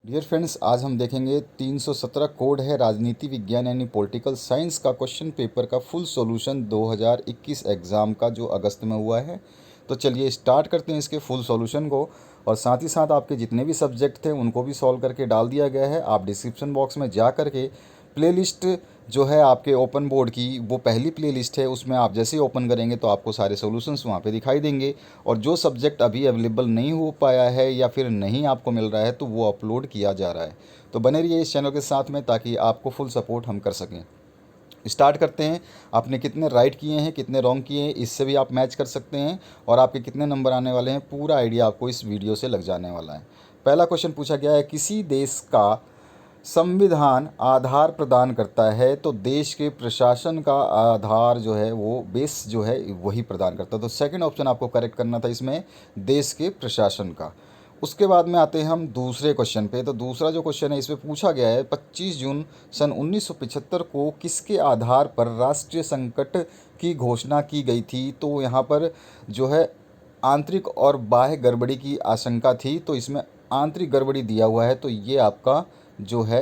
Dear friends, आज हम देखेंगे 317 कोड है राजनीति विज्ञान यानी पॉलिटिकल साइंस का क्वेश्चन पेपर का फुल सॉल्यूशन 2021 एग्ज़ाम का जो अगस्त में हुआ है। तो चलिए स्टार्ट करते हैं इसके फुल सॉल्यूशन को। और साथ ही साथ आपके जितने भी सब्जेक्ट थे उनको भी सॉल्व करके डाल दिया गया है। आप डिस्क्रिप्शन बॉक्स में जा करके प्लेलिस्ट जो है आपके ओपन बोर्ड की, वो पहली प्लेलिस्ट है, उसमें आप जैसे ही ओपन करेंगे तो आपको सारे सॉल्यूशंस वहाँ पे दिखाई देंगे। और जो सब्जेक्ट अभी अवेलेबल नहीं हो पाया है या फिर नहीं आपको मिल रहा है तो वो अपलोड किया जा रहा है। तो बने रहिए इस चैनल के साथ में ताकि आपको फुल सपोर्ट हम कर सकें। स्टार्ट करते हैं। आपने कितने राइट किए हैं, कितने रॉन्ग किए हैं, इससे भी आप मैच कर सकते हैं। और आपके कितने नंबर आने वाले हैं, पूरा आइडिया आपको इस वीडियो से लग जाने वाला है। पहला क्वेश्चन पूछा गया है, किसी देश का संविधान आधार प्रदान करता है तो देश के प्रशासन का आधार जो है वो बेस जो है वही प्रदान करता है। तो सेकंड ऑप्शन आपको करेक्ट करना था इसमें, देश के प्रशासन का। उसके बाद में आते हैं हम दूसरे क्वेश्चन पे। तो दूसरा जो क्वेश्चन है इसमें पूछा गया है, 25 जून सन 1975 को किसके आधार पर राष्ट्रीय संकट की घोषणा की गई थी। तो यहाँ पर जो है आंतरिक और बाह्य गड़बड़ी की आशंका थी, तो इसमें आंतरिक गड़बड़ी दिया हुआ है, तो ये आपका जो है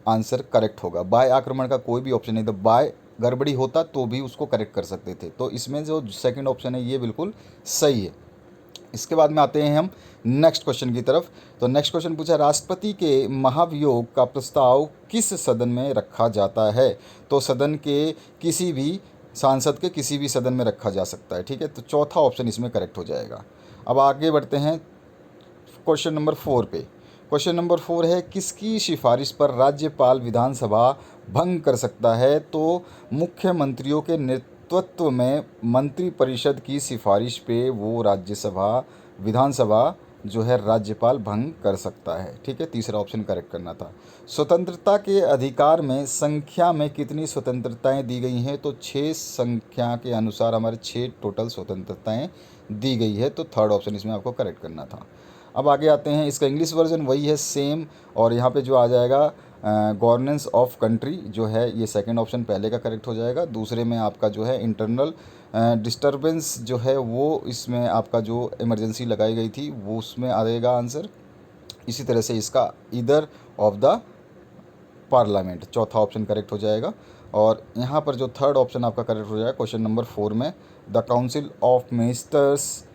आंसर करेक्ट होगा। बाय आक्रमण का कोई भी ऑप्शन नहीं, तो बाय गड़बड़ी होता तो भी उसको करेक्ट कर सकते थे। तो इसमें जो सेकंड ऑप्शन है ये बिल्कुल सही है। इसके बाद में आते हैं हम नेक्स्ट क्वेश्चन की तरफ। तो नेक्स्ट क्वेश्चन पूछा, राष्ट्रपति के महाभियोग का प्रस्ताव किस सदन में रखा जाता है। तो सदन के किसी भी सांसद के किसी भी सदन में रखा जा सकता है। ठीक है, तो चौथा ऑप्शन इसमें करेक्ट हो जाएगा। अब आगे बढ़ते हैं क्वेश्चन नंबर 4 पे। क्वेश्चन नंबर 4 है, किसकी सिफारिश पर राज्यपाल विधानसभा भंग कर सकता है। तो मुख्यमंत्रियों के नेतृत्व में मंत्रिपरिषद की सिफारिश पे वो राज्यसभा विधानसभा जो है राज्यपाल भंग कर सकता है। ठीक है, तीसरा ऑप्शन करेक्ट करना था। स्वतंत्रता के अधिकार में संख्या में कितनी स्वतंत्रताएं दी गई हैं। तो 6 संख्या के अनुसार हमारे 6 टोटल स्वतंत्रताएं दी गई है। तो थर्ड ऑप्शन इसमें आपको करेक्ट करना था। अब आगे आते हैं, इसका इंग्लिश वर्जन वही है सेम। और यहाँ पे जो आ जाएगा गवर्नेंस ऑफ कंट्री जो है, ये सेकंड ऑप्शन पहले का करेक्ट हो जाएगा। दूसरे में आपका जो है इंटरनल डिस्टरबेंस जो है वो इसमें आपका जो इमरजेंसी लगाई गई थी वो उसमें आ जाएगा आंसर। इसी तरह से इसका ईदर ऑफ द पार्लियामेंट, चौथा ऑप्शन करेक्ट हो जाएगा। और यहाँ पर जो थर्ड ऑप्शन आपका करेक्ट हो जाएगा क्वेश्चन नंबर 4 में, the council of ministers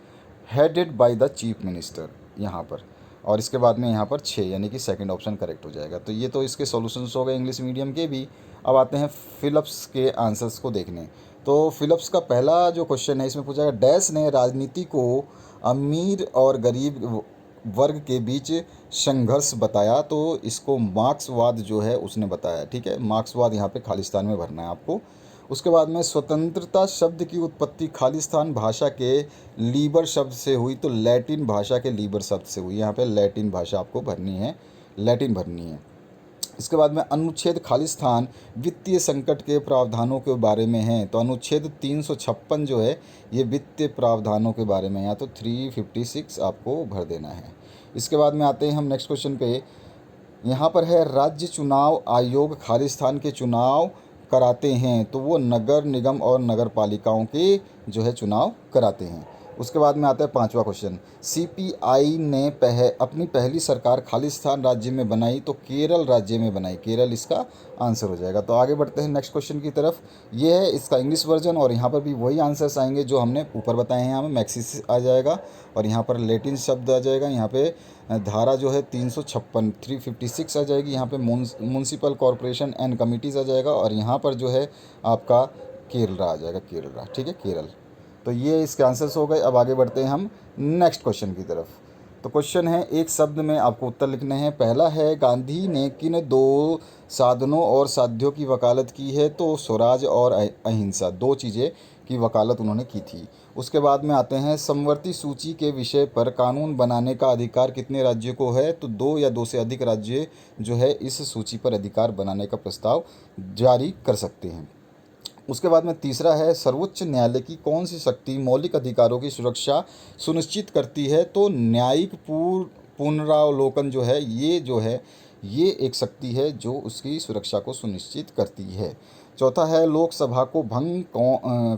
headed by the chief minister यहाँ पर। और इसके बाद में यहाँ पर 6 यानी कि सेकंड ऑप्शन करेक्ट हो जाएगा। तो ये तो इसके सॉल्यूशंस हो गए इंग्लिश मीडियम के भी। अब आते हैं फिलिप्स के आंसर्स को देखने। तो फिलिप्स का पहला जो क्वेश्चन है इसमें पूछा गया, डैश ने राजनीति को अमीर और गरीब वर्ग के बीच संघर्ष बताया। तो इसको मार्क्सवाद जो है उसने बताया। ठीक है, मार्क्सवाद यहाँ पे खालिस्तान में भरना है आपको। उसके बाद में स्वतंत्रता शब्द की उत्पत्ति खालिस्तान भाषा के लीबर शब्द से हुई। तो लैटिन भाषा के लीबर शब्द से हुई। यहाँ पे लैटिन भाषा आपको भरनी है, लैटिन भरनी है। इसके बाद में अनुच्छेद खालिस्तान वित्तीय संकट के प्रावधानों के बारे में है। तो अनुच्छेद 356 जो है ये वित्तीय प्रावधानों के बारे में है, तो 356 आपको भर देना है। इसके बाद में आते हैं हम नेक्स्ट क्वेश्चन पे। यहाँ पर है, राज्य चुनाव आयोग खालिस्तान के चुनाव कराते हैं। तो वो नगर निगम और नगर पालिकाओं के जो है चुनाव कराते हैं। उसके बाद में आता है पांचवा क्वेश्चन, सीपीआई ने अपनी पहली सरकार खालिस्तान राज्य में बनाई। तो केरल राज्य में बनाई, केरल इसका आंसर हो जाएगा। तो आगे बढ़ते हैं नेक्स्ट क्वेश्चन की तरफ। ये है इसका इंग्लिश वर्जन और यहाँ पर भी वही आंसर्स आएंगे जो हमने ऊपर बताए हैं। यहाँ में मैक्सिस आ जाएगा और यहाँ पर लैटिन शब्द आ जाएगा। यहाँ पे धारा जो है 356 356 आ जाएगी। यहाँ पे म्यूनसिपल कॉरपोरेशन एंड कमिटीज़ आ जाएगा। और यहाँ पर जो है आपका केरला आ जाएगा, केरला। ठीक है, केरल। तो ये इसके आंसर्स हो गए। अब आगे बढ़ते हैं हम नेक्स्ट क्वेश्चन की तरफ। तो क्वेश्चन है, एक शब्द में आपको उत्तर लिखने हैं। पहला है, गांधी ने किन दो साधनों और साध्यों की वकालत की है। तो स्वराज और अहिंसा, दो चीज़ें की वकालत उन्होंने की थी। उसके बाद में आते हैं, समवर्ती सूची के विषय पर कानून बनाने का अधिकार कितने राज्यों को है। तो 2 या 2 से अधिक राज्य जो है इस सूची पर अधिकार बनाने का प्रस्ताव जारी कर सकते हैं। उसके बाद में तीसरा है, सर्वोच्च न्यायालय की कौन सी शक्ति मौलिक अधिकारों की सुरक्षा सुनिश्चित करती है। तो न्यायिक पुनरावलोकन जो है ये एक शक्ति है जो उसकी सुरक्षा को सुनिश्चित करती है। चौथा है लोकसभा को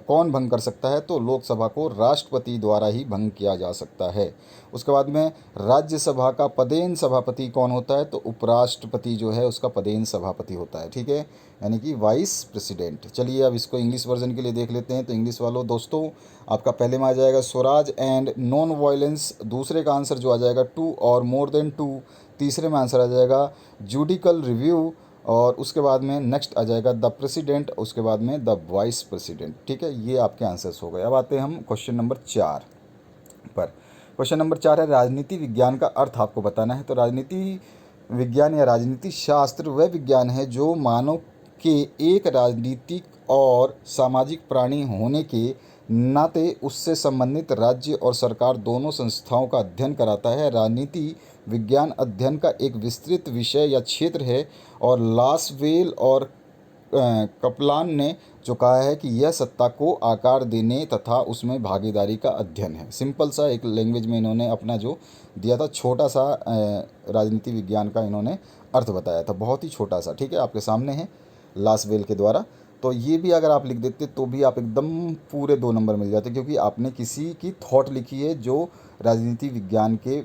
कौन भंग कर सकता है, तो लोकसभा को राष्ट्रपति द्वारा ही भंग किया जा सकता है। उसके बाद में राज्यसभा का पदेन सभापति कौन होता है, तो उपराष्ट्रपति जो है उसका पदेन सभापति होता है, ठीक है, यानी कि वाइस प्रेसिडेंट। चलिए अब इसको इंग्लिश वर्जन के लिए देख लेते हैं। तो इंग्लिश वालों दोस्तों, आपका पहले में आ जाएगा स्वराज एंड नॉन वायलेंस, दूसरे का आंसर जो आ जाएगा 2 और मोर देन 2, तीसरे में आंसर आ जाएगा जुडिकल रिव्यू, और उसके बाद में नेक्स्ट आ जाएगा द प्रेसिडेंट, उसके बाद में द वाइस प्रेसिडेंट, ठीक है। ये आपके आंसर्स हो गए। अब आते हैं हम क्वेश्चन नंबर 4 पर। क्वेश्चन नंबर 4 है राजनीति विज्ञान का अर्थ आपको बताना है। तो राजनीति विज्ञान या राजनीति शास्त्र वह विज्ञान है जो मानव के एक राजनीतिक और सामाजिक प्राणी होने के नाते उससे संबंधित राज्य और सरकार दोनों संस्थाओं का अध्ययन कराता है। राजनीति विज्ञान अध्ययन का एक विस्तृत विषय या क्षेत्र है, और लासवेल और कपलान ने जो कहा है कि यह सत्ता को आकार देने तथा उसमें भागीदारी का अध्ययन है। सिंपल सा एक लैंग्वेज में इन्होंने अपना जो दिया था, छोटा सा राजनीति विज्ञान का इन्होंने अर्थ बताया था, बहुत ही छोटा सा, ठीक है, आपके सामने है लासवेल के द्वारा। तो ये भी अगर आप लिख देते तो भी आप एकदम पूरे 2 नंबर मिल जाते, क्योंकि आपने किसी की थॉट लिखी है जो राजनीति विज्ञान के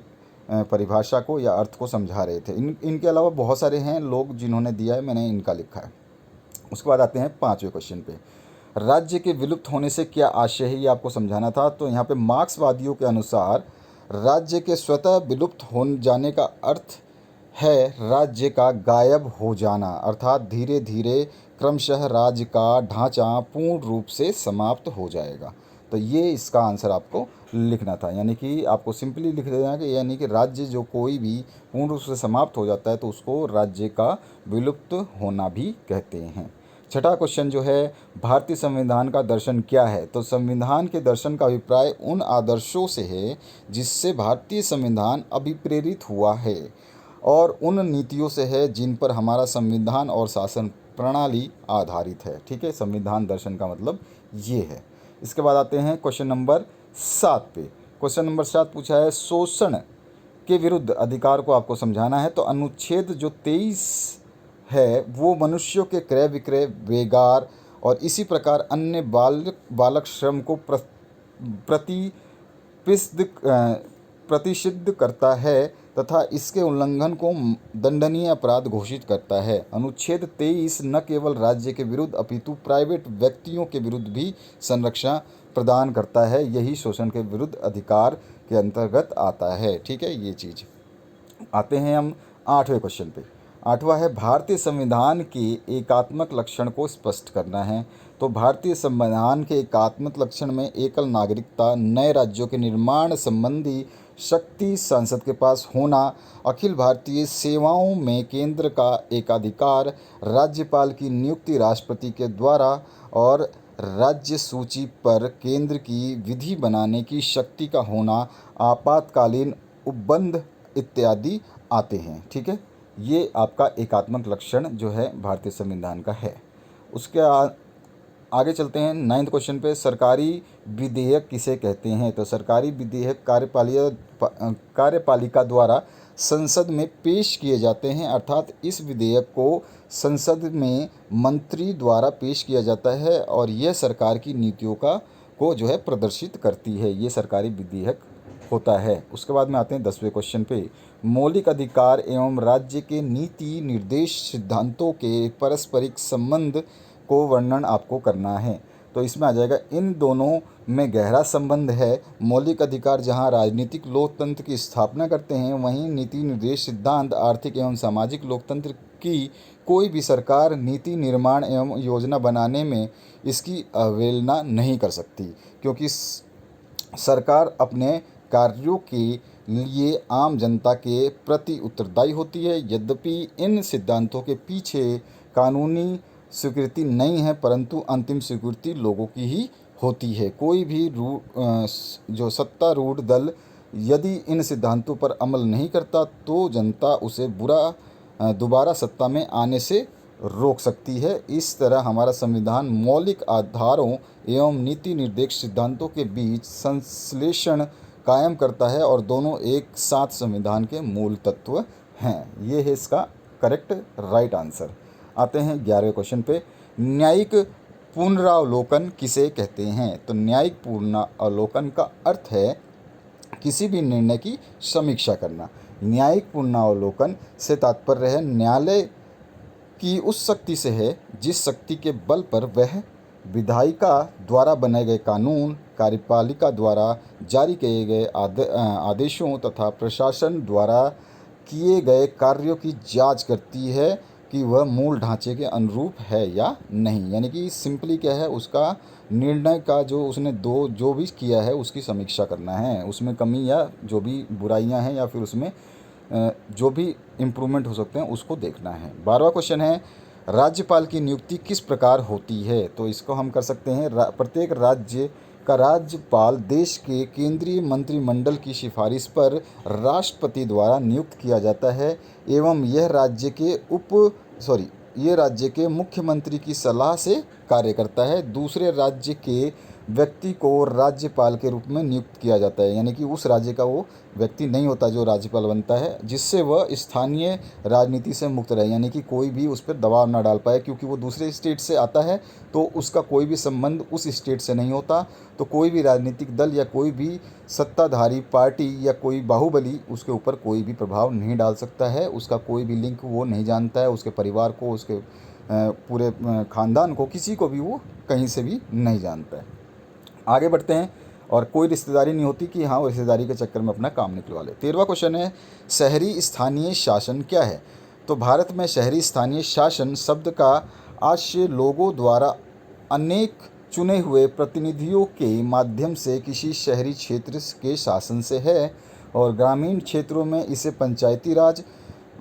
परिभाषा को या अर्थ को समझा रहे थे। इनके अलावा बहुत सारे हैं लोग जिन्होंने दिया है, मैंने इनका लिखा है। उसके बाद आते हैं 5वें क्वेश्चन पे। राज्य के विलुप्त होने से क्या आशय है, ये आपको समझाना था। तो यहाँ पे मार्क्सवादियों के अनुसार राज्य के स्वतः विलुप्त हो जाने का अर्थ है राज्य का गायब हो जाना, अर्थात धीरे धीरे क्रमशः राज्य का ढांचा पूर्ण रूप से समाप्त हो जाएगा। तो ये इसका आंसर आपको लिखना था, यानी कि आपको सिंपली लिख देना कि यानी कि राज्य जो कोई भी पूर्ण रूप से समाप्त हो जाता है तो उसको राज्य का विलुप्त होना भी कहते हैं। छठा क्वेश्चन जो है भारतीय संविधान का दर्शन क्या है। तो संविधान के दर्शन का अभिप्राय उन आदर्शों से है जिससे भारतीय संविधान अभिप्रेरित हुआ है, और उन नीतियों से है जिन पर हमारा संविधान और शासन प्रणाली आधारित है, ठीक है। संविधान दर्शन का मतलब ये है। इसके बाद आते हैं क्वेश्चन नंबर 7 पे। क्वेश्चन नंबर 7 पूछा है शोषण के विरुद्ध अधिकार को आपको समझाना है। तो अनुच्छेद जो 23 है वो मनुष्यों के क्रय विक्रय, बेगार और इसी प्रकार अन्य बालक श्रम को प्रतिषिद्ध करता है तथा इसके उल्लंघन को दंडनीय अपराध घोषित करता है। अनुच्छेद 23 न केवल राज्य के विरुद्ध अपितु प्राइवेट व्यक्तियों के विरुद्ध भी संरक्षण प्रदान करता है। यही शोषण के विरुद्ध अधिकार के अंतर्गत आता है, ठीक है, ये चीज़। आते हैं हम 8वें क्वेश्चन पे। 8वां है भारतीय संविधान के एकात्मक लक्षण को स्पष्ट करना है। तो भारतीय संविधान के एकात्मक लक्षण में एकल नागरिकता, नए राज्यों के निर्माण संबंधी शक्ति संसद के पास होना, अखिल भारतीय सेवाओं में केंद्र का एकाधिकार, राज्यपाल की नियुक्ति राष्ट्रपति के द्वारा और राज्य सूची पर केंद्र की विधि बनाने की शक्ति का होना, आपातकालीन उपबंध इत्यादि आते हैं, ठीक है। ये आपका एकात्मक लक्षण जो है भारतीय संविधान का है। उसके आगे चलते हैं 9वें क्वेश्चन पे। सरकारी विधेयक किसे कहते हैं। तो सरकारी विधेयक कार्यपालिका द्वारा संसद में पेश किए जाते हैं, अर्थात इस विधेयक को संसद में मंत्री द्वारा पेश किया जाता है और यह सरकार की नीतियों को जो है प्रदर्शित करती है। ये सरकारी विधेयक होता है। उसके बाद में आते हैं 10वें क्वेश्चन पे। मौलिक अधिकार एवं राज्य के नीति निर्देश सिद्धांतों के पारस्परिक संबंध को वर्णन आपको करना है। तो इसमें आ जाएगा इन दोनों में गहरा संबंध है। मौलिक अधिकार जहां राजनीतिक लोकतंत्र की स्थापना करते हैं, वहीं नीति निर्देश सिद्धांत आर्थिक एवं सामाजिक लोकतंत्र की कोई भी सरकार नीति निर्माण एवं योजना बनाने में इसकी अवहेलना नहीं कर सकती, क्योंकि सरकार अपने कार्यों के लिए आम जनता के प्रति उत्तरदायी होती है। यद्यपि इन सिद्धांतों के पीछे कानूनी स्वीकृति नहीं है, परंतु अंतिम स्वीकृति लोगों की ही होती है। कोई भी जो सत्तारूढ़ दल यदि इन सिद्धांतों पर अमल नहीं करता तो जनता उसे दोबारा सत्ता में आने से रोक सकती है। इस तरह हमारा संविधान मौलिक आधारों एवं नीति निर्देश सिद्धांतों के बीच संश्लेषण कायम करता है और दोनों एक साथ संविधान के मूल तत्व हैं। ये है इसका करेक्ट राइट आंसर। आते हैं 11वें क्वेश्चन पे। न्यायिक पुनरावलोकन किसे कहते हैं? तो न्यायिक पुनरावलोकन का अर्थ है किसी भी निर्णय की समीक्षा करना। न्यायिक पुनरावलोकन से तात्पर्य है न्यायालय की उस शक्ति से है जिस शक्ति के बल पर वह विधायिका द्वारा बनाए गए कानून, कार्यपालिका द्वारा जारी किए गए आदेशों तथा प्रशासन द्वारा किए गए कार्यों की जांच करती है कि वह मूल ढांचे के अनुरूप है या नहीं। यानी कि सिंपली क्या है, उसका निर्णय का जो उसने जो भी किया है उसकी समीक्षा करना है, उसमें कमी या जो भी बुराइयां हैं या फिर उसमें जो भी इम्प्रूवमेंट हो सकते हैं उसको देखना है। 12वां क्वेश्चन है राज्यपाल की नियुक्ति किस प्रकार होती है? तो इसको हम कर सकते हैं प्रत्येक राज्य का राज्यपाल देश के केंद्रीय मंत्रिमंडल की सिफारिश पर राष्ट्रपति द्वारा नियुक्त किया जाता है एवं यह राज्य के मुख्यमंत्री की सलाह से कार्य करता है। दूसरे राज्य के व्यक्ति को राज्यपाल के रूप में नियुक्त किया जाता है, यानी कि उस राज्य का वो व्यक्ति नहीं होता जो राज्यपाल बनता है, जिससे वह स्थानीय राजनीति से मुक्त रहे, यानी कि कोई भी उस पर दबाव ना डाल पाए, क्योंकि वो दूसरे स्टेट से आता है तो उसका कोई भी संबंध उस स्टेट से नहीं होता। तो कोई भी राजनीतिक दल या कोई भी सत्ताधारी पार्टी या कोई बाहुबली उसके ऊपर कोई भी प्रभाव नहीं डाल सकता है, उसका कोई भी लिंक वो नहीं जानता है, उसके परिवार को, उसके पूरे ख़ानदान को, किसी को भी वो कहीं से भी नहीं जानता है। आगे बढ़ते हैं। और कोई रिश्तेदारी नहीं होती कि हाँ, वो रिश्तेदारी के चक्कर में अपना काम निकलवा ले। 13वां क्वेश्चन है शहरी स्थानीय शासन क्या है? तो भारत में शहरी स्थानीय शासन शब्द का आशय लोगों द्वारा अनेक चुने हुए प्रतिनिधियों के माध्यम से किसी शहरी क्षेत्र के शासन से है, और ग्रामीण क्षेत्रों में इसे पंचायती राज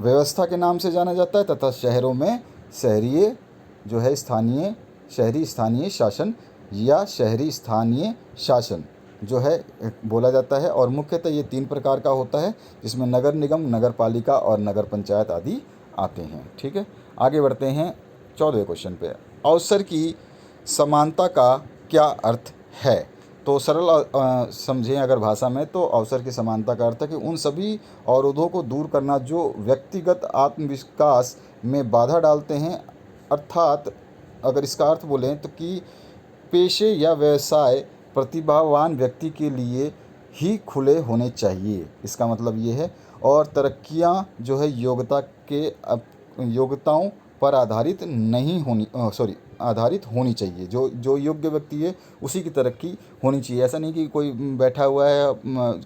व्यवस्था के नाम से जाना जाता है तथा शहरों में शहरी स्थानीय शासन या शहरी स्थानीय शासन जो है बोला जाता है। और मुख्यतः ये 3 प्रकार का होता है, जिसमें नगर निगम, नगर पालिका और नगर पंचायत आदि आते हैं। ठीक है, आगे बढ़ते हैं 14वें क्वेश्चन पे। अवसर की समानता का क्या अर्थ है? तो सरल समझें अगर भाषा में, तो अवसर की समानता का अर्थ है कि उन सभी अवरोधों को दूर करना जो व्यक्तिगत आत्मविकास में बाधा डालते हैं। अर्थात अगर इसका अर्थ बोलें तो कि पेशे या व्यवसाय प्रतिभावान व्यक्ति के लिए ही खुले होने चाहिए, इसका मतलब ये है। और तरक्कियां जो है योग्यताओं पर आधारित होनी चाहिए। जो योग्य व्यक्ति है उसी की तरक्की होनी चाहिए। ऐसा नहीं कि कोई बैठा हुआ है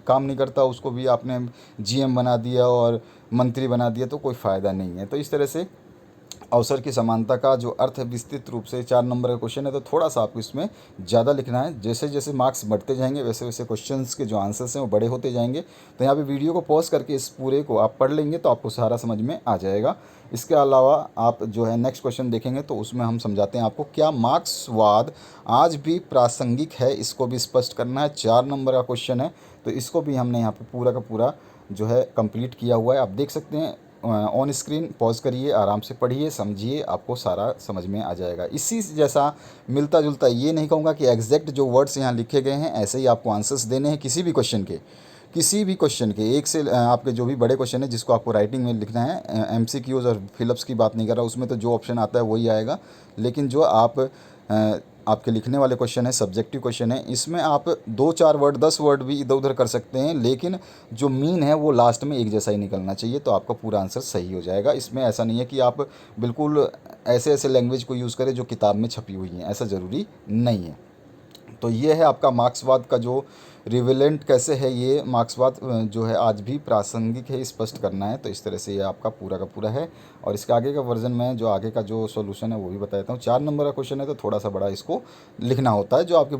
काम नहीं करता, उसको भी आपने जीएम बना दिया और मंत्री बना दिया, तो कोई फ़ायदा नहीं है। तो इस तरह से अवसर की समानता का जो अर्थ है विस्तृत रूप से 4 नंबर का क्वेश्चन है, तो थोड़ा सा आपको इसमें ज़्यादा लिखना है। जैसे जैसे मार्क्स बढ़ते जाएंगे वैसे वैसे क्वेश्चंस के जो आंसर्स हैं वो बड़े होते जाएंगे। तो यहाँ पे वीडियो को पॉज करके इस पूरे को आप पढ़ लेंगे तो आपको सारा समझ में आ जाएगा। इसके अलावा आप जो है नेक्स्ट क्वेश्चन देखेंगे तो उसमें हम समझाते हैं आपको क्या मार्क्सवाद आज भी प्रासंगिक है, इसको भी स्पष्ट करना है। 4 नंबर का क्वेश्चन है, तो इसको भी हमने यहाँ पर पूरा का पूरा जो है कंप्लीट किया हुआ है। आप देख सकते हैं ऑन स्क्रीन, पॉज करिए, आराम से पढ़िए, समझिए, आपको सारा समझ में आ जाएगा। इसी जैसा मिलता जुलता, ये नहीं कहूँगा कि एग्जैक्ट जो वर्ड्स यहाँ लिखे गए हैं ऐसे ही आपको आंसर्स देने हैं किसी भी क्वेश्चन के। एक से आपके जो भी बड़े क्वेश्चन है जिसको आपको राइटिंग में लिखना है, एमसीक्यूज और फिलअप्स की बात नहीं कर रहा, उसमें तो जो ऑप्शन आता है वही आएगा। लेकिन जो आपके लिखने वाले क्वेश्चन है, सब्जेक्टिव क्वेश्चन है, इसमें आप 2-4 वर्ड 10 वर्ड भी इधर उधर कर सकते हैं, लेकिन जो मीन है वो लास्ट में एक जैसा ही निकलना चाहिए, तो आपका पूरा आंसर सही हो जाएगा। इसमें ऐसा नहीं है कि आप बिल्कुल ऐसे लैंग्वेज को यूज़ करें जो किताब में छपी हुई हैं, ऐसा ज़रूरी नहीं है। तो ये है आपका मार्क्सवाद का जो रिवेलेंट कैसे है, ये मार्क्सवाद जो है आज भी प्रासंगिक है, स्पष्ट करना है। तो इस तरह से ये आपका पूरा का पूरा है। और इसके आगे का वर्जन में जो आगे का जो सॉल्यूशन है वो भी बता देता हूँ। 4 नंबर का क्वेश्चन है तो थोड़ा सा बड़ा इसको लिखना होता है। जो आपके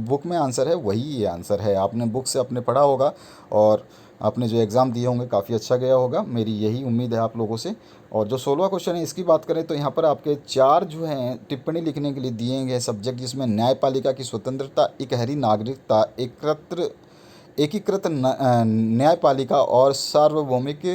बुक में आंसर है वही ये आंसर है। आपने बुक से अपने पढ़ा होगा और आपने जो एग्ज़ाम दिए होंगे काफ़ी अच्छा गया होगा, मेरी यही उम्मीद है आप लोगों से। और जो 16वां क्वेश्चन है इसकी बात करें तो यहाँ पर आपके 4 जो हैं टिप्पणी लिखने के लिए दिए गए सब्जेक्ट, जिसमें न्यायपालिका की स्वतंत्रता, इकहरी नागरिकता, एकीकृत न्यायपालिका और सार्वभौमिक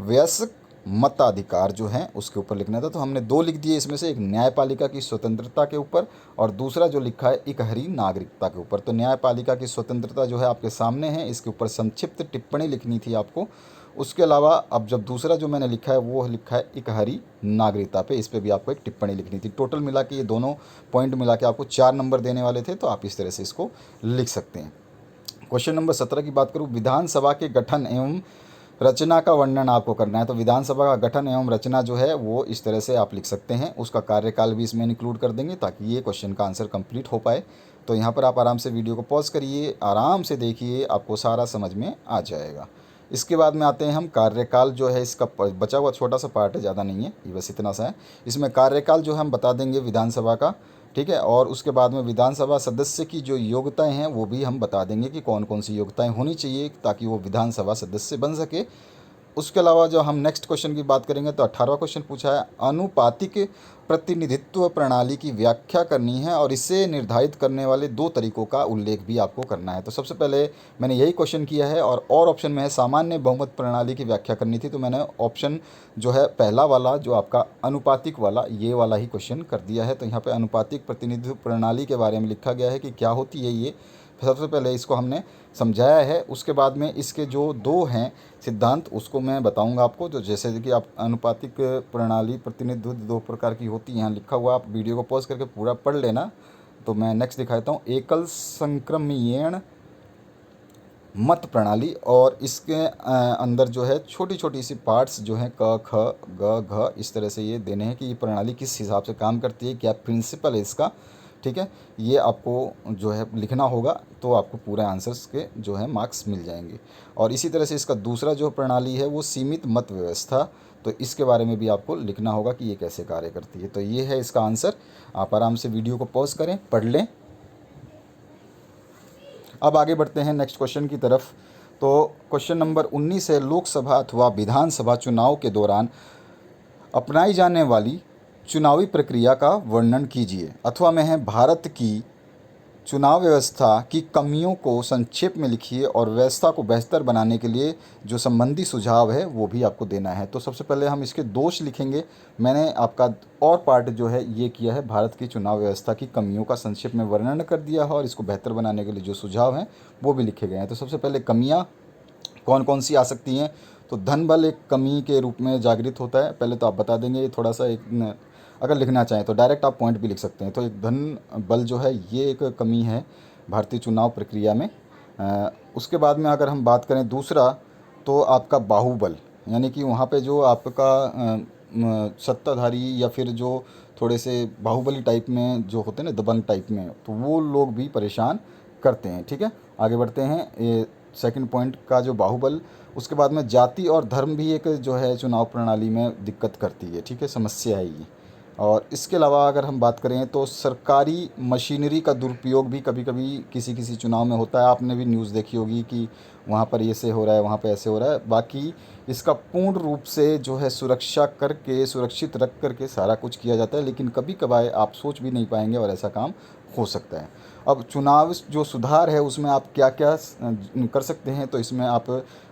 वयस्क मताधिकार जो हैं उसके ऊपर लिखना था। तो हमने 2 लिख दिए इसमें से, एक न्यायपालिका की स्वतंत्रता के ऊपर और दूसरा जो लिखा है इकहरी नागरिकता के ऊपर। तो न्यायपालिका की स्वतंत्रता जो है आपके सामने है, इसके ऊपर संक्षिप्त टिप्पणी लिखनी थी आपको। उसके अलावा अब जब दूसरा जो मैंने लिखा है वो लिखा है इकहरी नागरिकता पे, इस पे भी आपको एक टिप्पणी लिखनी थी। टोटल मिला के ये दोनों पॉइंट मिला के आपको 4 नंबर देने वाले थे, तो आप इस तरह से इसको लिख सकते हैं। क्वेश्चन नंबर 17 की बात करूँ, विधानसभा के गठन एवं रचना का वर्णन आपको करना है। तो विधानसभा का गठन एवं रचना जो है वो इस तरह से आप लिख सकते हैं, उसका कार्यकाल भी इसमें इंक्लूड कर देंगे ताकि ये क्वेश्चन का आंसर कंप्लीट हो पाए। तो यहाँ पर आप आराम से वीडियो को पॉज करिए, आराम से देखिए, आपको सारा समझ में आ जाएगा। इसके बाद में आते हैं हम कार्यकाल जो है, इसका बचा हुआ छोटा सा पार्ट है, ज़्यादा नहीं है, ये बस इतना सा है। इसमें कार्यकाल जो है हम बता देंगे विधानसभा का, ठीक है। और उसके बाद में विधानसभा सदस्य की जो योग्यताएं हैं वो भी हम बता देंगे कि कौन कौन सी योग्यताएं होनी चाहिए ताकि वो विधानसभा सदस्य बन सके। उसके अलावा जो हम नेक्स्ट क्वेश्चन की बात करेंगे तो 18वां क्वेश्चन पूछा है, अनुपातिक प्रतिनिधित्व प्रणाली की व्याख्या करनी है और इसे निर्धारित करने वाले 2 तरीकों का उल्लेख भी आपको करना है। तो सबसे पहले मैंने यही क्वेश्चन किया है और ऑप्शन में है सामान्य बहुमत प्रणाली की व्याख्या करनी थी, तो मैंने ऑप्शन जो है पहला वाला जो आपका अनुपातिक वाला, ये वाला ही क्वेश्चन कर दिया है। तो यहाँ पे अनुपातिक प्रतिनिधित्व प्रणाली के बारे में लिखा गया है कि क्या होती है ये, सबसे पहले इसको हमने समझाया है। उसके बाद में इसके जो 2 हैं सिद्धांत उसको मैं बताऊंगा आपको। तो जैसे कि आप अनुपातिक प्रणाली प्रतिनिधित्व 2 प्रकार की होती है, यहाँ लिखा हुआ, आप वीडियो को पॉज करके पूरा पढ़ लेना। तो मैं नेक्स्ट दिखाता हूँ, एकल संक्रमण मत प्रणाली, और इसके अंदर जो है छोटी छोटी सी पार्ट्स जो हैं क ख ग घ, इस तरह से ये देने हैं कि ये प्रणाली किस हिसाब से काम करती है, क्या प्रिंसिपल है इसका, ठीक है। ये आपको जो है लिखना होगा, तो आपको पूरे आंसर्स के जो है मार्क्स मिल जाएंगे। और इसी तरह से इसका दूसरा जो प्रणाली है वो सीमित मत व्यवस्था, तो इसके बारे में भी आपको लिखना होगा कि ये कैसे कार्य करती है। तो ये है इसका आंसर। आप आराम से वीडियो को पॉज करें, पढ़ लें। अब आगे बढ़ते हैं नेक्स्ट क्वेश्चन की तरफ। तो क्वेश्चन नंबर 19 है, लोकसभा अथवा विधानसभा चुनाव के दौरान अपनाई जाने वाली चुनावी प्रक्रिया का वर्णन कीजिए। अथवा में है, भारत की चुनाव व्यवस्था की कमियों को संक्षेप में लिखिए और व्यवस्था को बेहतर बनाने के लिए जो संबंधी सुझाव है वो भी आपको देना है। तो सबसे पहले हम इसके दोष लिखेंगे। मैंने आपका और पार्ट जो है ये किया है, भारत की चुनाव व्यवस्था की कमियों का संक्षेप में वर्णन कर दिया है और इसको बेहतर बनाने के लिए जो सुझाव हैं वो भी लिखे गए हैं। तो सबसे पहले कमियाँ कौन कौन सी आ सकती हैं, तो धन बल एक कमी के रूप में जागृत होता है। पहले तो आप बता देंगे, ये थोड़ा सा एक अगर लिखना चाहें तो डायरेक्ट आप पॉइंट भी लिख सकते हैं। तो एक धन बल जो है ये एक कमी है भारतीय चुनाव प्रक्रिया में। उसके बाद में अगर हम बात करें दूसरा, तो आपका बाहुबल, यानी कि वहाँ पे जो आपका सत्ताधारी या फिर जो थोड़े से बाहुबली टाइप में जो होते हैं ना, दबंग टाइप में, तो वो लोग भी परेशान करते हैं, ठीक है। आगे बढ़ते हैं, ये सेकंड पॉइंट का जो बाहुबल। उसके बाद में जाति और धर्म भी एक जो है चुनाव प्रणाली में दिक्कत करती है, ठीक है, समस्या है ये। और इसके अलावा अगर हम बात करें तो सरकारी मशीनरी का दुरुपयोग भी कभी कभी किसी किसी चुनाव में होता है। आपने भी न्यूज़ देखी होगी कि वहाँ पर ऐसे हो रहा है, वहाँ पर ऐसे हो रहा है। बाकी इसका पूर्ण रूप से जो है सुरक्षा करके, सुरक्षित रख करके सारा कुछ किया जाता है, लेकिन कभी कभार आप सोच भी नहीं पाएंगे और ऐसा काम हो सकता है। अब चुनाव जो सुधार है उसमें आप क्या क्या कर सकते हैं, तो इसमें आप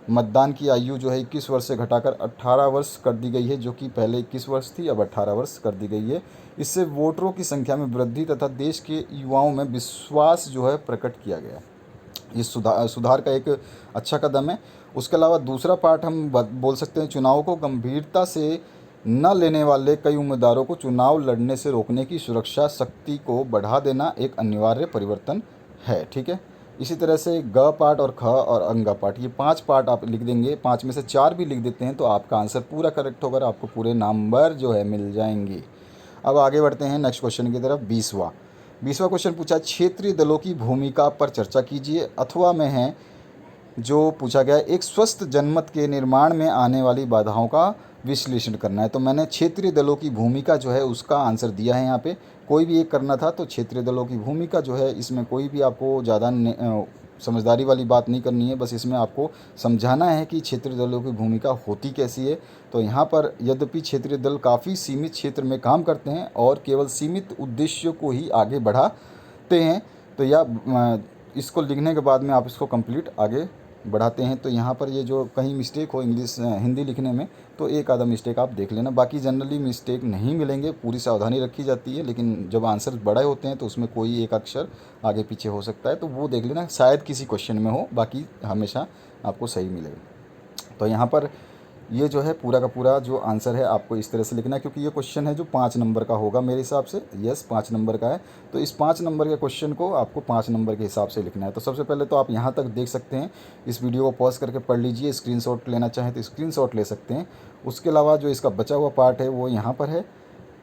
मतदान की आयु जो है 21 वर्ष से घटाकर 18 वर्ष कर दी गई है, जो कि पहले 21 वर्ष थी, अब 18 वर्ष कर दी गई है। इससे वोटरों की संख्या में वृद्धि तथा देश के युवाओं में विश्वास जो है प्रकट किया गया। ये सुधार का एक अच्छा कदम है। उसके अलावा दूसरा पार्ट हम बोल सकते हैं, चुनाव को गंभीरता से न लेने वाले कई उम्मीदवारों को चुनाव लड़ने से रोकने की सुरक्षा शक्ति को बढ़ा देना एक अनिवार्य परिवर्तन है, ठीक है। इसी तरह से ग पार्ट और ख और अंगा पार्ट, ये 5 पार्ट आप लिख देंगे, 5 में से 4 भी लिख देते हैं तो आपका आंसर पूरा करेक्ट होगा, आपको पूरे नंबर जो है मिल जाएंगे। अब आगे बढ़ते हैं नेक्स्ट क्वेश्चन की तरफ। 20वां क्वेश्चन पूछा, क्षेत्रीय दलों की भूमिका पर चर्चा कीजिए। अथवा में है जो पूछा गया, एक स्वस्थ जनमत के निर्माण में आने वाली बाधाओं का विश्लेषण करना है। तो मैंने क्षेत्रीय दलों की भूमिका जो है उसका आंसर दिया है। यहाँ पे कोई भी एक करना था, तो क्षेत्रीय दलों की भूमिका जो है इसमें कोई भी आपको ज़्यादा समझदारी वाली बात नहीं करनी है, बस इसमें आपको समझाना है कि क्षेत्रीय दलों की भूमिका होती कैसी है। तो यहाँ पर यद्यपि क्षेत्रीय दल काफ़ी सीमित क्षेत्र में काम करते हैं और केवल सीमित उद्देश्यों को ही आगे बढ़ाते हैं, तो यह इसको लिखने के बाद में आप इसको कंप्लीट आगे बढ़ाते हैं। तो यहाँ पर ये जो कहीं मिस्टेक हो हिंदी लिखने में, तो एक आधा मिस्टेक आप देख लेना, बाकी जनरली मिस्टेक नहीं मिलेंगे, पूरी सावधानी रखी जाती है। लेकिन जब आंसर बड़े होते हैं तो उसमें कोई एक अक्षर आगे पीछे हो सकता है, तो वो देख लेना, शायद किसी क्वेश्चन में हो, बाकी हमेशा आपको सही मिलेगा। तो यहाँ पर ये जो है पूरा का पूरा जो आंसर है आपको इस तरह से लिखना है, क्योंकि ये क्वेश्चन है जो 5 नंबर का होगा मेरे हिसाब से। यस, 5 नंबर का है। तो इस 5 नंबर के क्वेश्चन को आपको 5 नंबर के हिसाब से लिखना है। तो सबसे पहले तो आप यहाँ तक देख सकते हैं, इस वीडियो को पॉज करके पढ़ लीजिए। स्क्रीनशॉट लेना चाहें तो स्क्रीनशॉट ले सकते हैं। उसके अलावा जो इसका बचा हुआ पार्ट है वो यहाँ पर है।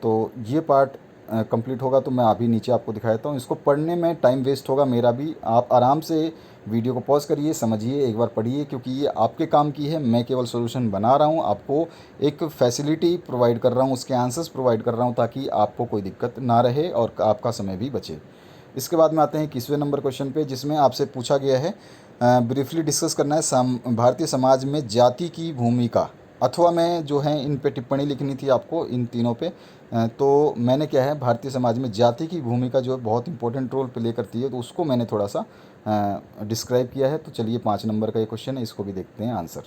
तो ये पार्ट कंप्लीट होगा तो मैं अभी नीचे आपको दिखाता हूँ। इसको पढ़ने में टाइम वेस्ट होगा मेरा भी। आप आराम से वीडियो को पॉज करिए, समझिए, एक बार पढ़िए, क्योंकि ये आपके काम की है। मैं केवल सॉल्यूशन बना रहा हूँ, आपको एक फैसिलिटी प्रोवाइड कर रहा हूँ, उसके आंसर्स प्रोवाइड कर रहा हूँ, ताकि आपको कोई दिक्कत ना रहे और आपका समय भी बचे। इसके बाद में आते हैं 21वें नंबर क्वेश्चन पे, जिसमें आपसे पूछा गया है ब्रीफली डिस्कस करना है भारतीय समाज में जाति की भूमिका, अथवा मैं जो है इन पे टिप्पणी लिखनी थी आपको, इन तीनों पे। तो मैंने क्या है, भारतीय समाज में जाति की भूमिका जो है बहुत इंपॉर्टेंट रोल प्ले करती है, तो उसको मैंने थोड़ा सा डिस्क्राइब किया है। तो चलिए 5 नंबर का ये क्वेश्चन है, इसको भी देखते हैं आंसर।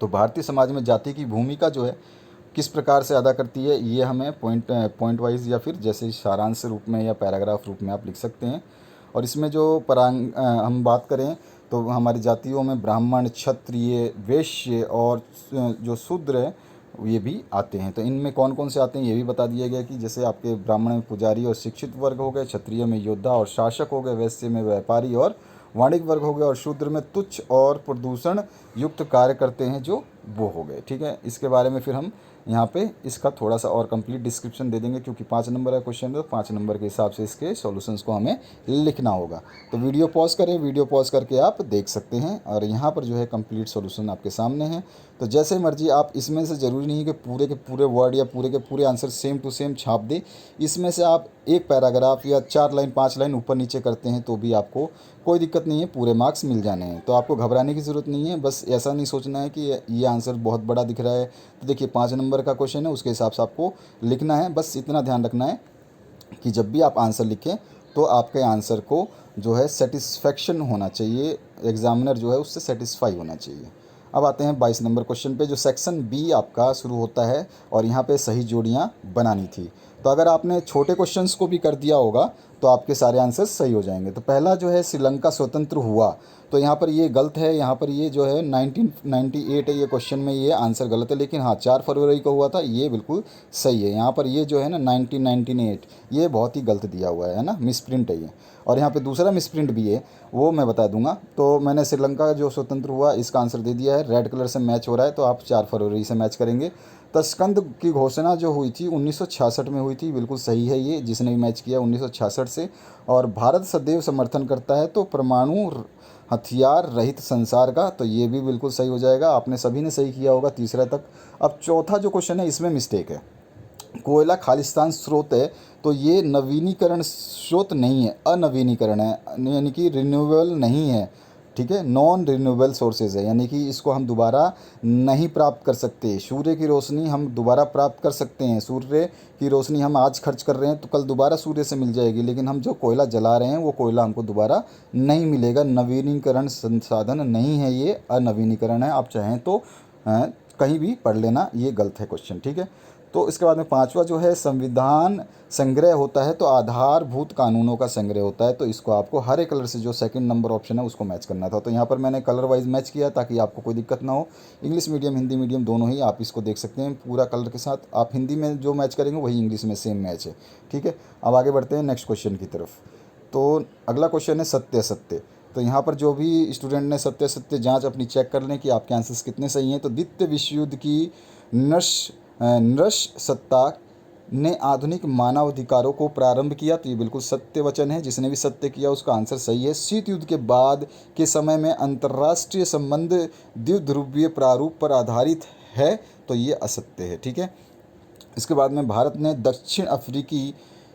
तो भारतीय समाज में जाति की भूमिका जो है किस प्रकार से अदा करती है, ये हमें पॉइंट वाइज या फिर जैसे सारांश रूप में या पैराग्राफ रूप में आप लिख सकते हैं। और इसमें जो हम बात करें तो हमारी जातियों में ब्राह्मण, क्षत्रिय, वैश्य और जो शूद्र है ये भी आते हैं। तो इनमें कौन कौन से आते हैं ये भी बता दिया गया कि जैसे आपके ब्राह्मण में पुजारी और शिक्षित वर्ग हो गए, क्षत्रिय में योद्धा और शासक हो गए, वैश्य में व्यापारी और वाणिज्य वर्ग हो गए, और शूद्र में तुच्छ और प्रदूषण युक्त कार्य करते हैं जो वो हो गए। ठीक है, इसके बारे में फिर हम यहाँ पे इसका थोड़ा सा और कंप्लीट डिस्क्रिप्शन दे देंगे, क्योंकि 5 नंबर का क्वेश्चन है तो 5 नंबर के हिसाब से इसके सॉल्यूशंस को हमें लिखना होगा। तो वीडियो पॉज करें, वीडियो पॉज करके आप देख सकते हैं, और यहाँ पर जो है कंप्लीट सॉल्यूशन आपके सामने है। तो जैसे मर्जी आप, इसमें से ज़रूरी नहीं है कि पूरे के पूरे वर्ड या पूरे के पूरे आंसर सेम टू सेम छाप दे। इसमें से आप एक पैराग्राफ या 4 लाइन 5 लाइन ऊपर नीचे करते हैं तो भी आपको कोई दिक्कत नहीं है, पूरे मार्क्स मिल जाने हैं। तो आपको घबराने की ज़रूरत नहीं है। बस ऐसा नहीं सोचना है कि ये आंसर बहुत बड़ा दिख रहा है। तो देखिए 5 नंबर का क्वेश्चन है, उसके हिसाब से आपको लिखना है। बस इतना ध्यान रखना है कि जब भी आप आंसर लिखें तो आपके आंसर को जो है सेटिस्फेक्शन होना चाहिए, एग्जामिनर जो है उससे सेटिस्फाई होना चाहिए। अब आते हैं 22 नंबर क्वेश्चन पे, जो सेक्शन बी आपका शुरू होता है, और यहाँ पे सही जोड़ियाँ बनानी थी। तो अगर आपने छोटे क्वेश्चंस को भी कर दिया होगा तो आपके सारे आंसर सही हो जाएंगे। तो पहला जो है श्रीलंका स्वतंत्र हुआ, तो यहाँ पर ये गलत है। यहाँ पर ये जो है 1998 है, ये क्वेश्चन में ये आंसर गलत है। लेकिन हाँ 4 फरवरी को हुआ था, ये बिल्कुल सही है। यहाँ पर ये जो है ना 1998, ये बहुत ही गलत दिया हुआ है ना, मिसप्रिंट है ये। और यहाँ पे दूसरा मिसप्रिंट भी है, वो मैं बता दूंगा। तो मैंने श्रीलंका जो स्वतंत्र हुआ इसका आंसर दे दिया है, रेड कलर से मैच हो रहा है, तो आप 4 फरवरी से मैच करेंगे। तस्कंद की घोषणा जो हुई थी 1966 में हुई थी, बिल्कुल सही है ये, जिसने भी मैच किया 1966 से। और भारत सदैव समर्थन करता है तो परमाणु हथियार रहित संसार का, तो ये भी बिल्कुल सही हो जाएगा। आपने सभी ने सही किया होगा तीसरा तक। अब चौथा जो क्वेश्चन है इसमें मिस्टेक है, कोयला खालिस्तान स्रोत है, तो ये नवीनीकरण स्रोत नहीं है, अनवीनीकरण है, यानी कि रिन्यूएबल नहीं है। ठीक है, नॉन रिन्यूएबल सोर्सेज है, यानी कि इसको हम दोबारा नहीं प्राप्त कर सकते। सूर्य की रोशनी हम दोबारा प्राप्त कर सकते हैं, सूर्य की रोशनी हम आज खर्च कर रहे हैं तो कल दोबारा सूर्य से मिल जाएगी, लेकिन हम जो कोयला जला रहे हैं वो कोयला हमको दोबारा नहीं मिलेगा। नवीनीकरण संसाधन नहीं है ये, अनवीनीकरण है। आप चाहें तो कहीं भी पढ़ लेना, ये गलत है क्वेश्चन। ठीक है, तो इसके बाद में पांचवा जो है संविधान संग्रह होता है, तो आधारभूत कानूनों का संग्रह होता है। तो इसको आपको हरे कलर से जो सेकंड नंबर ऑप्शन है उसको मैच करना था। तो यहाँ पर मैंने कलर वाइज मैच किया ताकि आपको कोई दिक्कत ना हो। इंग्लिश मीडियम हिंदी मीडियम दोनों ही आप इसको देख सकते हैं पूरा कलर के साथ। आप हिंदी में जो मैच करेंगे वही इंग्लिश में सेम मैच है। ठीक है, अब आगे बढ़ते हैं नेक्स्ट क्वेश्चन की तरफ। तो अगला क्वेश्चन है सत्य असत्य। तो यहाँ पर जो भी स्टूडेंट ने सत्य असत्य जांच अपनी चेक कर लें कि आपके आंसर्स कितने सही हैं। तो द्वितीय विश्व युद्ध की नृश सत्ता ने आधुनिक मानवाधिकारों को प्रारंभ किया, तो ये बिल्कुल सत्य वचन है। जिसने भी सत्य किया उसका आंसर सही है। शीत युद्ध के बाद के समय में अंतर्राष्ट्रीय संबंध द्विध्रुवीय प्रारूप पर आधारित है, तो ये असत्य है। ठीक है, इसके बाद में भारत ने दक्षिण अफ्रीकी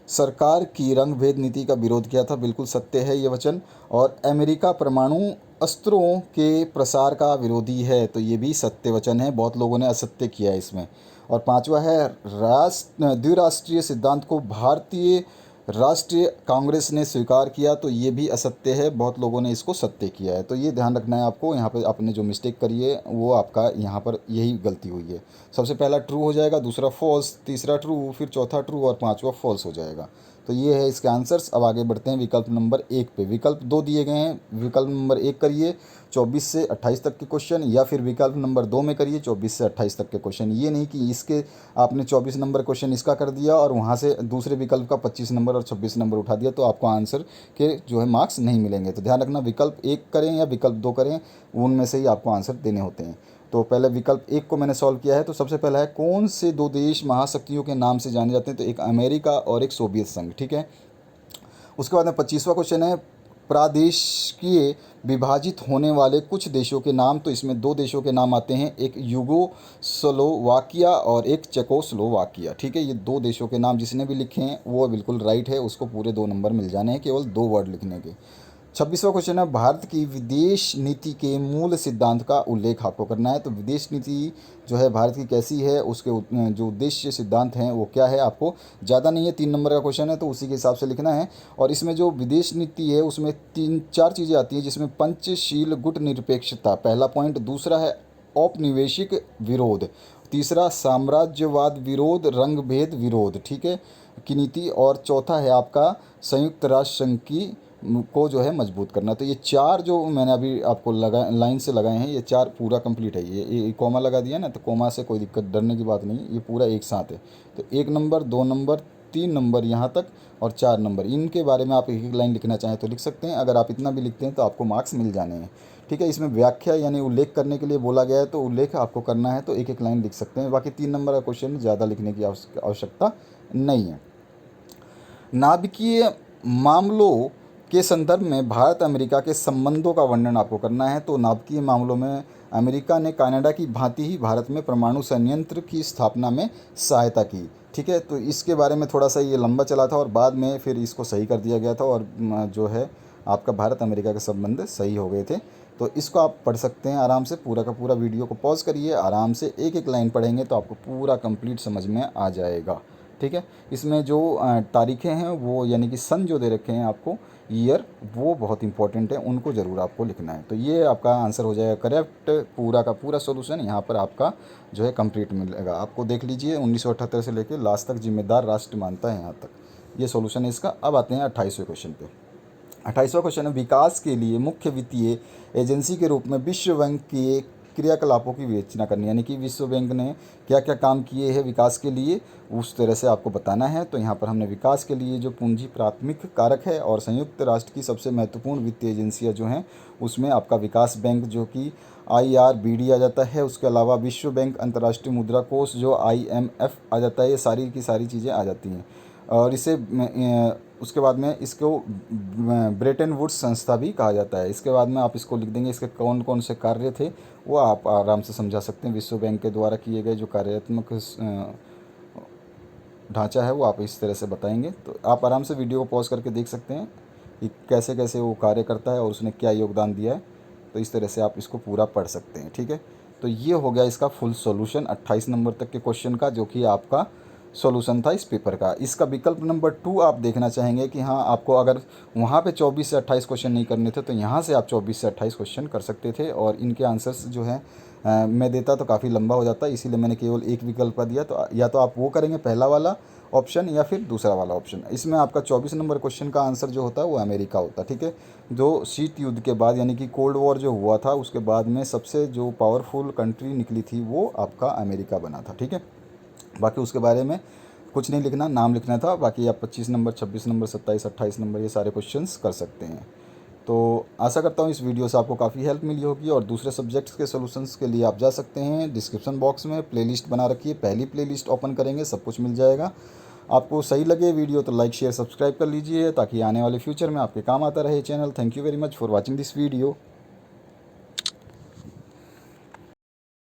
सरकार की रंग भेद नीति का विरोध किया था, बिल्कुल सत्य है ये वचन। और अमेरिका परमाणु अस्त्रों के प्रसार का विरोधी है, तो ये भी सत्य वचन है। बहुत लोगों ने असत्य किया है इसमें। और पांचवा है द्विराष्ट्रीय सिद्धांत को भारतीय राष्ट्रीय कांग्रेस ने स्वीकार किया, तो ये भी असत्य है। बहुत लोगों ने इसको सत्य किया है, तो ये ध्यान रखना है आपको। यहाँ पे आपने जो मिस्टेक करी है वो आपका यहाँ पर यही गलती हुई है। सबसे पहला ट्रू हो जाएगा, दूसरा फॉल्स, तीसरा ट्रू, फिर चौथा ट्रू और पांचवा फॉल्स हो जाएगा। तो ये है इसके आंसर्स। अब आगे बढ़ते हैं विकल्प नंबर 1 पे। विकल्प 2 दिए गए हैं, विकल्प नंबर 1 करिए 24 से 28 तक के क्वेश्चन, या फिर विकल्प नंबर 2 में करिए 24 से 28 तक के क्वेश्चन। ये नहीं कि इसके आपने 24 नंबर क्वेश्चन इसका कर दिया और वहाँ से दूसरे विकल्प का 25 नंबर और 26 नंबर उठा दिया, तो आपको आंसर के जो है मार्क्स नहीं मिलेंगे। तो ध्यान रखना, विकल्प 1 करें या विकल्प 2 करें, उनमें से ही आपको आंसर देने होते हैं। तो पहले विकल्प 1 को मैंने सॉल्व किया है। तो सबसे पहला है, कौन से दो देश महाशक्तियों के नाम से जाने जाते हैं? तो एक अमेरिका और एक सोवियत संघ, ठीक है। उसके बाद में 25वां क्वेश्चन है, प्रादेशिकीय विभाजित होने वाले कुछ देशों के नाम। तो इसमें दो देशों के नाम आते हैं, एक यूगोस्लोवाकिया और एक चेकोस्लोवाकिया, ठीक है। ये दो देशों के नाम जिसने भी लिखे हैं वो बिल्कुल राइट है, उसको पूरे 2 नंबर मिल जाने हैं केवल 2 वर्ड लिखने के। 26वां क्वेश्चन है, भारत की विदेश नीति के मूल सिद्धांत का उल्लेख आपको करना है। तो विदेश नीति जो है भारत की कैसी है, उसके जो उद्देश्य सिद्धांत हैं वो क्या है, आपको ज़्यादा नहीं है, 3 नंबर का क्वेश्चन है तो उसी के हिसाब से लिखना है। और इसमें जो विदेश नीति है उसमें 3-4 चीज़ें आती हैं, जिसमें पंचशील गुट निरपेक्षता पहला पॉइंट, दूसरा है औपनिवेशिक विरोध, तीसरा साम्राज्यवाद विरोध, रंग भेद विरोध, ठीक है, की नीति, और चौथा है आपका संयुक्त राष्ट्र संघ की को जो है मजबूत करना। तो ये 4 जो मैंने अभी आपको लाइन से लगाए हैं, ये 4 पूरा कंप्लीट है। ये कॉमा लगा दिया ना, तो कॉमा से कोई दिक्कत डरने की बात नहीं, ये पूरा एक साथ है। तो 1 नंबर, 2 नंबर, 3 नंबर यहाँ तक और 4 नंबर, इनके बारे में आप एक एक लाइन लिखना चाहें तो लिख सकते हैं। अगर आप इतना भी लिखते हैं तो आपको मार्क्स मिल जाने हैं, ठीक है। इसमें व्याख्या यानी उल्लेख करने के लिए बोला गया है, तो उल्लेख आपको करना है तो एक एक लाइन लिख सकते हैं। बाकी 3 नंबर का क्वेश्चन ज़्यादा लिखने की आवश्यकता नहीं है। नाभिकीय मामलों के संदर्भ में भारत अमेरिका के संबंधों का वर्णन आपको करना है। तो नाभिकीय मामलों में अमेरिका ने कनाडा की भांति ही भारत में परमाणु संयंत्र की स्थापना में सहायता की, ठीक है। तो इसके बारे में थोड़ा सा ये लंबा चला था और बाद में फिर इसको सही कर दिया गया था और जो है आपका भारत अमेरिका के संबंध सही हो गए थे। तो इसको आप पढ़ सकते हैं आराम से, पूरा का पूरा वीडियो को पॉज करिए, आराम से एक एक लाइन पढ़ेंगे तो आपको पूरा कंप्लीट समझ में आ जाएगा, ठीक है। इसमें जो तारीखें हैं वो यानी कि सन जो दे रखे हैं आपको, ईयर, वो बहुत इंपॉर्टेंट है, उनको ज़रूर आपको लिखना है। तो ये आपका आंसर हो जाएगा करेक्ट, पूरा का पूरा सॉल्यूशन यहाँ पर आपका जो है कंप्लीट मिलेगा आपको। देख लीजिए 1978 से लेकर लास्ट तक जिम्मेदार राष्ट्र मानता है, यहाँ तक ये सॉल्यूशन है इसका। अब आते हैं 28वें क्वेश्चन पे। 28वां क्वेश्चन है, विकास के लिए मुख्य वित्तीय एजेंसी के रूप में विश्व बैंक के क्रियाकलापों की विवेचना करनी, यानी कि विश्व बैंक ने क्या क्या काम किए हैं विकास के लिए, उस तरह से आपको बताना है। तो यहाँ पर हमने विकास के लिए जो पूंजी प्राथमिक कारक है और संयुक्त राष्ट्र की सबसे महत्वपूर्ण वित्तीय एजेंसियाँ जो हैं उसमें आपका विकास बैंक जो कि IRBD आ जाता है, उसके अलावा विश्व बैंक, अंतर्राष्ट्रीय मुद्रा कोष जो IMF आ जाता है, ये सारी की सारी चीज़ें आ जाती हैं। और इसे उसके बाद में इसको ब्रेटन वुड्स संस्था भी कहा जाता है। इसके बाद में आप इसको लिख देंगे, इसके कौन कौन से कार्य थे वो आप आराम से समझा सकते हैं। विश्व बैंक के द्वारा किए गए जो कार्यात्मक ढांचा है वो आप इस तरह से बताएंगे। तो आप आराम से वीडियो को पॉज करके देख सकते हैं कि कैसे कैसे वो कार्य करता है और उसने क्या योगदान दिया है। तो इस तरह से आप इसको पूरा पढ़ सकते हैं, ठीक है। तो ये हो गया इसका फुल सॉल्यूशन 28 नंबर तक के क्वेश्चन का, जो कि आपका सॉल्यूशन था इस पेपर का। इसका विकल्प नंबर 2 आप देखना चाहेंगे कि हाँ, आपको अगर वहाँ पे 24 से 28 क्वेश्चन नहीं करने थे तो यहाँ से आप 24 से 28 क्वेश्चन कर सकते थे, और इनके आंसर्स जो है मैं देता तो काफ़ी लंबा हो जाता, इसीलिए मैंने केवल एक विकल्प का दिया। तो या तो आप वो करेंगे पहला वाला ऑप्शन या फिर दूसरा वाला ऑप्शन। इसमें आपका 24 नंबर क्वेश्चन का आंसर जो होता है वो अमेरिका होता है, ठीक है। जो शीत युद्ध के बाद यानी कि कोल्ड वॉर जो हुआ था उसके बाद में सबसे जो पावरफुल कंट्री निकली थी वो आपका अमेरिका बना था, ठीक है। बाकी उसके बारे में कुछ नहीं लिखना, नाम लिखना था। बाकी आप 25 नंबर, 26 नंबर, 27, 28 नंबर ये सारे क्वेश्चंस कर सकते हैं। तो आशा करता हूँ इस वीडियो से आपको काफ़ी हेल्प मिली होगी, और दूसरे सब्जेक्ट्स के सॉल्यूशंस के लिए आप जा सकते हैं डिस्क्रिप्शन बॉक्स में, प्लेलिस्ट बना रखी है, पहली प्लेलिस्ट ओपन करेंगे सब कुछ मिल जाएगा। आपको सही लगे वीडियो तो लाइक शेयर सब्सक्राइब कर लीजिए ताकि आने वाले फ्यूचर में आपके काम आता रहे channel. Thank you very much for watching this video.